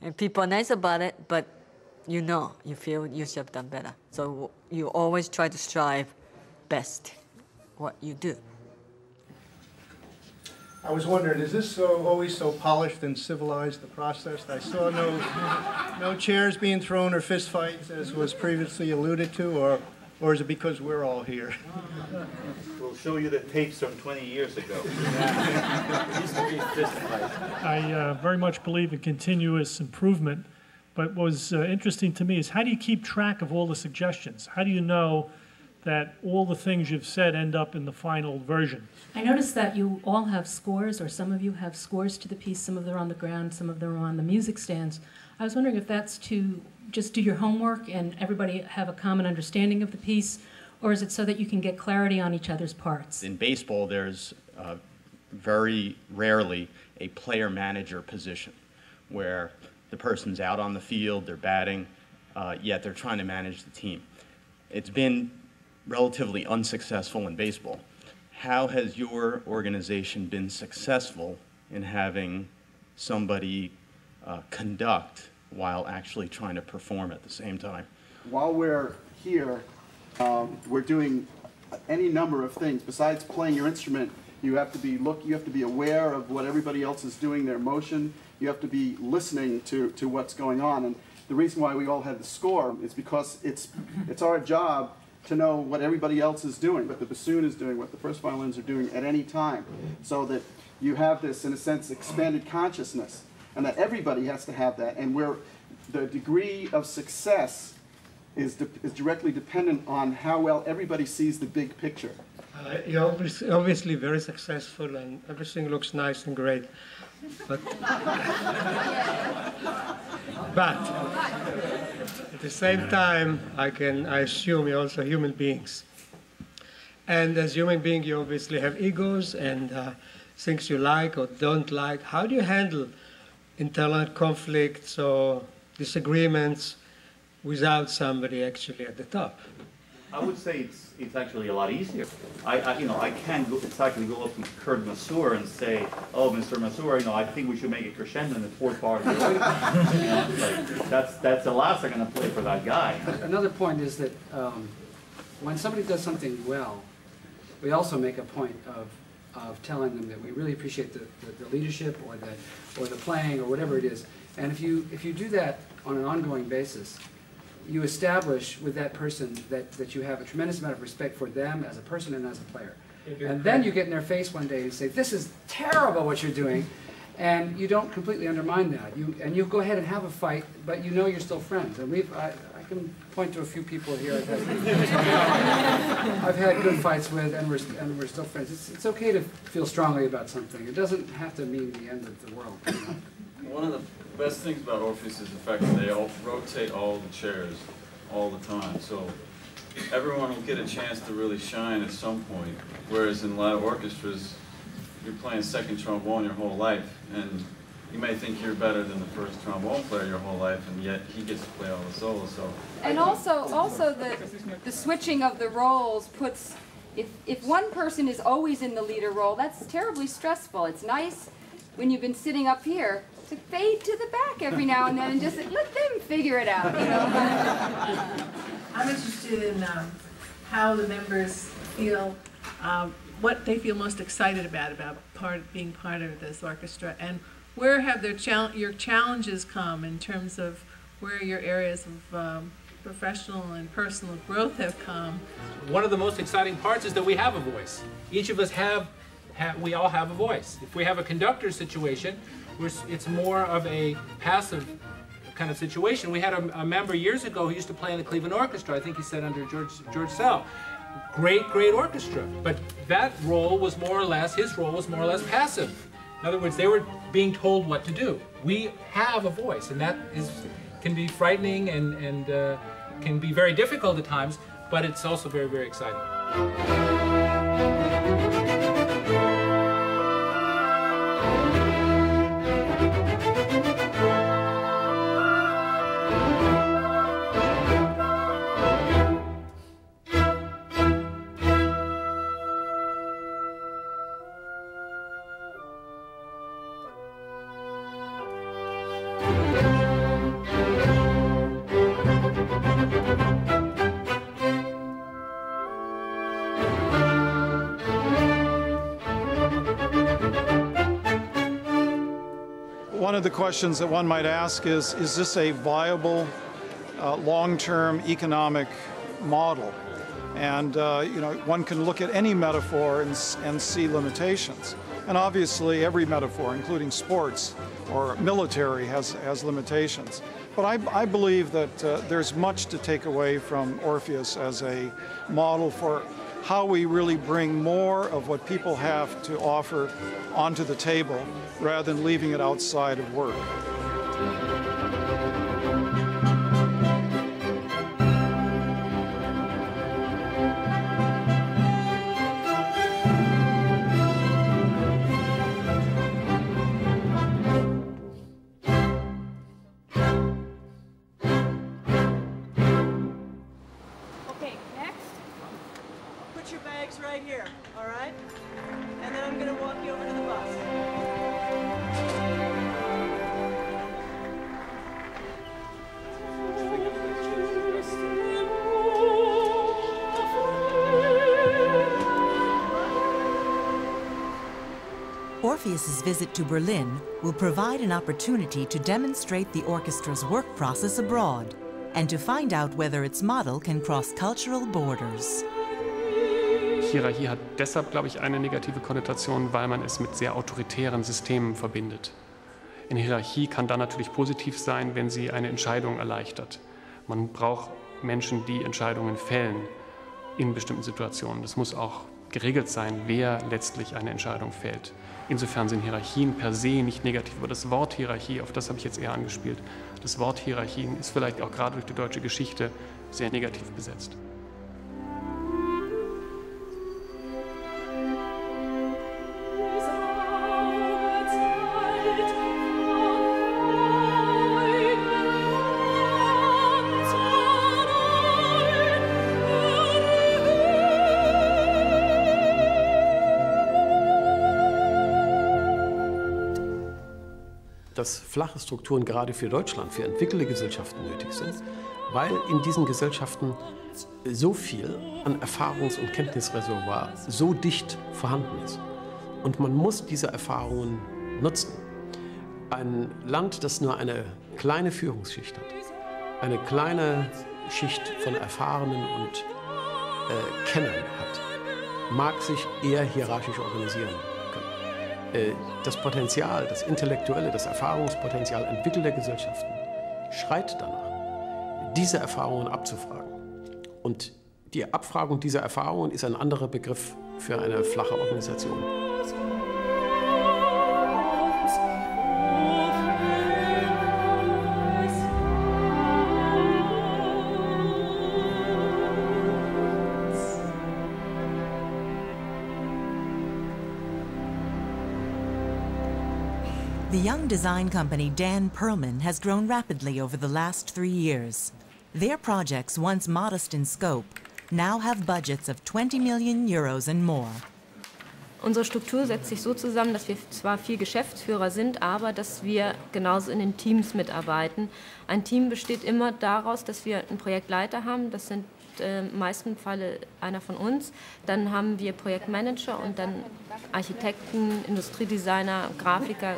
And people are nice about it, but you feel you should have done better. So you always try to strive best what you do. I was wondering, is this always so polished and civilized, the process? I saw no chairs being thrown or fist fights, as was previously alluded to, or is it because we're all here? We'll show you the tapes from 20 years ago. It used to be fist fights. I very much believe in continuous improvement, but what was interesting to me is, how do you keep track of all the suggestions? How do you know that all the things you've said end up in the final version? I noticed that you all have scores, or some of you have scores to the piece. Some of them are on the ground, some of them are on the music stands. I was wondering if that's to just do your homework and everybody have a common understanding of the piece, or is it so that you can get clarity on each other's parts? In baseball, there's very rarely a player-manager position where the person's out on the field, they're batting, yet they're trying to manage the team. It's been relatively unsuccessful in baseball. How has your organization been successful in having somebody conduct while actually trying to perform at the same time? While we're here, we're doing any number of things. Besides playing your instrument, you have to be aware of what everybody else is doing, their motion. You have to be listening to what's going on. And the reason why we all had the score is because it's our job to know what everybody else is doing, what the bassoon is doing, what the first violins are doing at any time, so that you have this, in a sense, expanded consciousness, and that everybody has to have that. And the degree of success is directly dependent on how well everybody sees the big picture. You're obviously very successful, and everything looks nice and great. But at the same time, I assume you're also human beings. And as human beings, you obviously have egos and things you like or don't like. How do you handle internal conflicts or disagreements without somebody actually at the top? I would say it's actually a lot easier. I can't go exactly go up to Kurt Masur and say, "Oh, Mr. Masur, I think we should make it crescendo in the fourth part of the orchestra." That's the last I'm going to play for that guy. Another point is that when somebody does something well, we also make a point of telling them that we really appreciate the leadership or the playing or whatever it is. And if you do that on an ongoing basis, you establish with that person that you have a tremendous amount of respect for them as a person and as a player. And then you get in their face one day and say, "This is terrible what you're doing," and you don't completely undermine that. You go ahead and have a fight, but you know you're still friends. And I can point to a few people here I've had good fights with, and we're still friends. It's okay to feel strongly about something. It doesn't have to mean the end of the world. One of the best things about Orpheus is the fact that they all rotate all the chairs all the time. So everyone will get a chance to really shine at some point. Whereas in a lot of orchestras, you're playing second trombone your whole life, and you may think you're better than the first trombone player your whole life, and yet he gets to play all the solos. So. And also the switching of the roles puts, if one person is always in the leader role, that's terribly stressful. It's nice when you've been sitting up here to fade to the back every now and then and just let them figure it out, I'm interested in how the members feel, what they feel most excited about being part of this orchestra, and where have your challenges come in terms of where your areas of professional and personal growth have come. One of the most exciting parts is that we have a voice. Each of us we all have a voice. If we have a conductor situation, it's more of a passive kind of situation. We had a member years ago who used to play in the Cleveland Orchestra. I think he said under George Sell. Great orchestra. But that role was more or less, his role was more or less passive. In other words, they were being told what to do. We have a voice, and that can be frightening and can be very difficult at times, but it's also very, very exciting. of the questions that one might ask is this a viable long-term economic model? And one can look at any metaphor and see limitations. And obviously every metaphor, including sports or military, has limitations. But I believe that there's much to take away from Orpheus as a model for how we really bring more of what people have to offer onto the table rather than leaving it outside of work. Orpheus's visit to Berlin will provide an opportunity to demonstrate the orchestra's work process abroad and to find out whether its model can cross cultural borders. Hierarchie hat deshalb, glaube ich, eine negative Konnotation, weil man es mit sehr autoritären Systemen verbindet. Eine Hierarchie kann dann natürlich positiv sein, wenn sie eine Entscheidung erleichtert. Man braucht Menschen, die Entscheidungen fällen in bestimmten Situationen. Das muss auch geregelt sein, wer letztlich eine Entscheidung fällt. Insofern sind Hierarchien per se nicht negativ, aber das Wort Hierarchie, auf das habe ich jetzt eher angespielt, das Wort Hierarchien ist vielleicht auch gerade durch die deutsche Geschichte sehr negativ besetzt. Dass flache Strukturen gerade für Deutschland, für entwickelte Gesellschaften nötig sind, weil in diesen Gesellschaften so viel an Erfahrungs- und Kenntnisreservoir so dicht vorhanden ist. Und man muss diese Erfahrungen nutzen. Ein Land, das nur eine kleine Führungsschicht hat, eine kleine Schicht von Erfahrenen und Kennern hat, mag sich eher hierarchisch organisieren können. Das Potenzial, das Intellektuelle, das Erfahrungspotenzial entwickelter Gesellschaften schreit danach, diese Erfahrungen abzufragen. Und die Abfragung dieser Erfahrungen ist ein anderer Begriff für eine flache Organisation. The young design company Dan Perlman has grown rapidly over the last 3 years. Their projects, once modest in scope, now have budgets of 20 million euros and more. Unsere Struktur setzt sich so zusammen, dass wir zwar 4 Geschäftsführer sind, aber dass wir genauso in den Teams mitarbeiten. Ein Team besteht immer daraus, dass wir einen Projektleiter haben, das sind im meisten Falle einer von uns. Dann haben wir Projektmanager und dann Architekten, Industriedesigner, Grafiker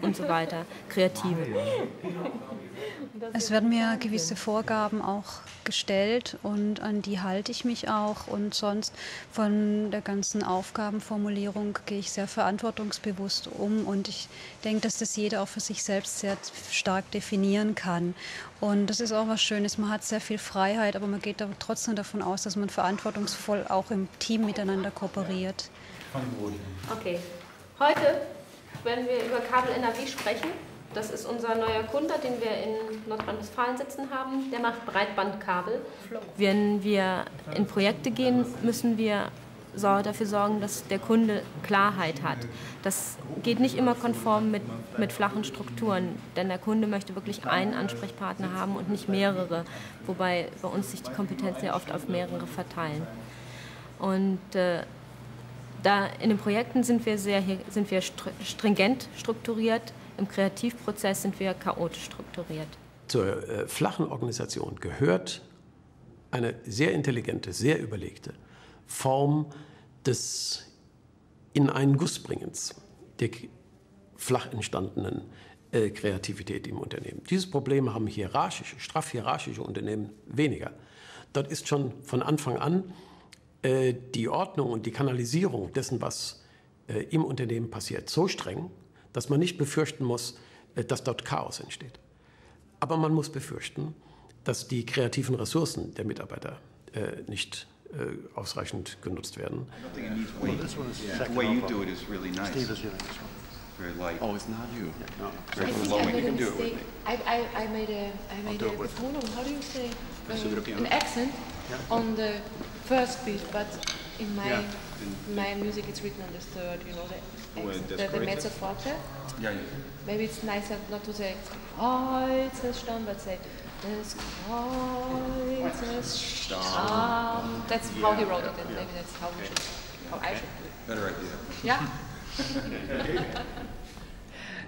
und so weiter, Kreative. Es werden mir gewisse Vorgaben auch gestellt und an die halte ich mich auch. Und sonst von der ganzen Aufgabenformulierung gehe ich sehr verantwortungsbewusst um. Und ich denke, dass das jeder auch für sich selbst sehr stark definieren kann. Und das ist auch was Schönes. Man hat sehr viel Freiheit, aber man geht aber trotzdem davon aus, dass man verantwortungsvoll auch im Team miteinander kooperiert. Okay, heute werden wir über Kabel-NRW sprechen. Das ist unser neuer Kunde, den wir in Nordrhein-Westfalen sitzen haben. Der macht Breitbandkabel. Wenn wir in Projekte gehen, müssen wir dafür sorgen, dass der Kunde Klarheit hat. Das geht nicht immer konform mit flachen Strukturen, denn der Kunde möchte wirklich einen Ansprechpartner haben und nicht mehrere, wobei bei uns sich die Kompetenzen sehr oft auf mehrere verteilen. Und da in den Projekten sind wir stringent strukturiert. Im Kreativprozess sind wir chaotisch strukturiert. Zur flachen Organisation gehört eine sehr intelligente, sehr überlegte Form des in einen Guss bringens der flach entstandenen Kreativität im Unternehmen. Dieses Problem haben straff hierarchische Unternehmen weniger. Dort ist schon von Anfang an die Ordnung und die Kanalisierung dessen, was im Unternehmen passiert, so streng, dass man nicht befürchten muss, dass dort Chaos entsteht. Aber man muss befürchten, dass die kreativen Ressourcen der Mitarbeiter nicht ausreichend genutzt werden. Very light. Oh, it's not you. No. Very low. You can do it with me. I made a Betonung. How do you say? An accent on the first beat, but in my music it's written on the third. You know the mezzo forte. Yeah. Maybe it's nicer not to say Stamm, but say Stamm. That's how he wrote it, and maybe that's how I should do it. Better idea. Yeah.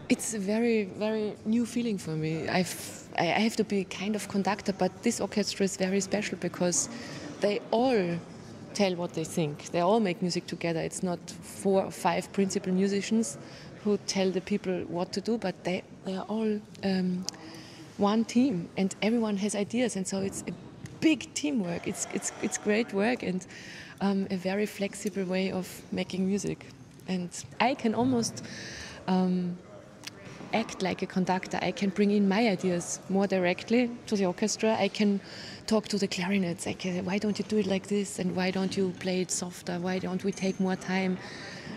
It's a very, very new feeling for me. I have to be kind of conductor, but this orchestra is very special because they all tell what they think. They all make music together. It's not 4 or 5 principal musicians who tell the people what to do, but they are all one team, and everyone has ideas, and so it's a big teamwork. It's great work and a very flexible way of making music. And I can almost act like a conductor. I can bring in my ideas more directly to the orchestra. I can talk to the clarinets. I can, why don't you do it like this? And why don't you play it softer? Why don't we take more time?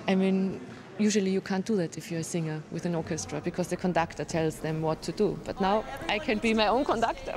I mean, usually you can't do that if you're a singer with an orchestra because the conductor tells them what to do. But now I can be my own conductor.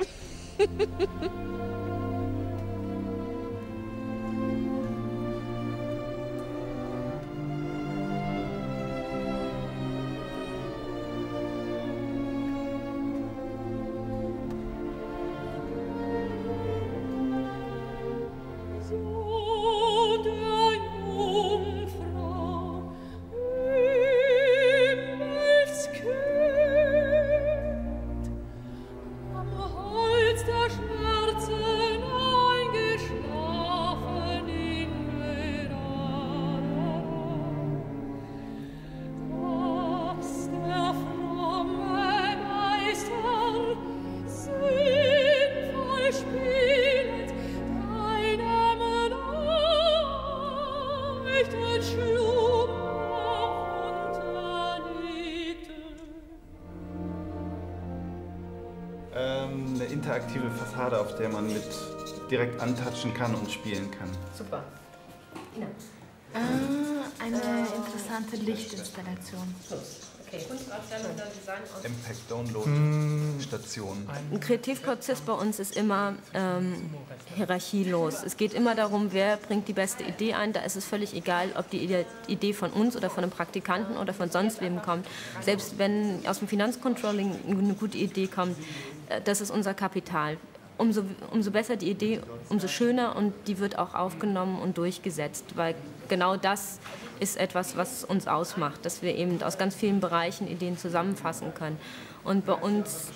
Eine interaktive Fassade, auf der man mit direkt antatschen kann und spielen kann. Super. Ina. Eine interessante Lichtinstallation. Okay. Impact Download Station. Ein Kreativprozess bei uns ist immer hierarchielos. Es geht immer darum, wer bringt die beste Idee ein. Da ist es völlig egal, ob die Idee von uns oder von einem Praktikanten oder von sonst wem kommt. Selbst wenn aus dem Finanzcontrolling eine gute Idee kommt, das ist unser Kapital. Umso besser die Idee, umso schöner, und die wird auch aufgenommen und durchgesetzt, weil genau das ist etwas, was uns ausmacht, dass wir eben aus ganz vielen Bereichen Ideen zusammenfassen können. Und bei uns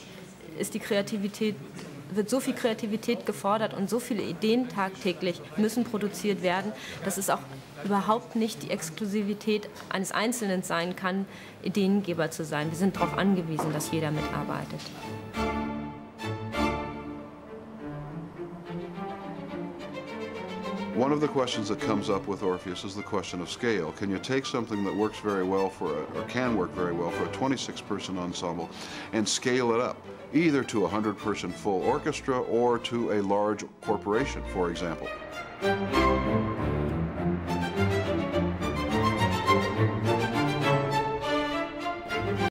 ist wird so viel Kreativität gefordert und so viele Ideen tagtäglich müssen produziert werden, dass es auch überhaupt nicht die Exklusivität eines Einzelnen sein kann, Ideengeber zu sein. Wir sind darauf angewiesen, dass jeder mitarbeitet. One of the questions that comes up with Orpheus is the question of scale. Can you take something that works very well or can work very well for a 26-person ensemble and scale it up, either to a 100-person full orchestra or to a large corporation, for example?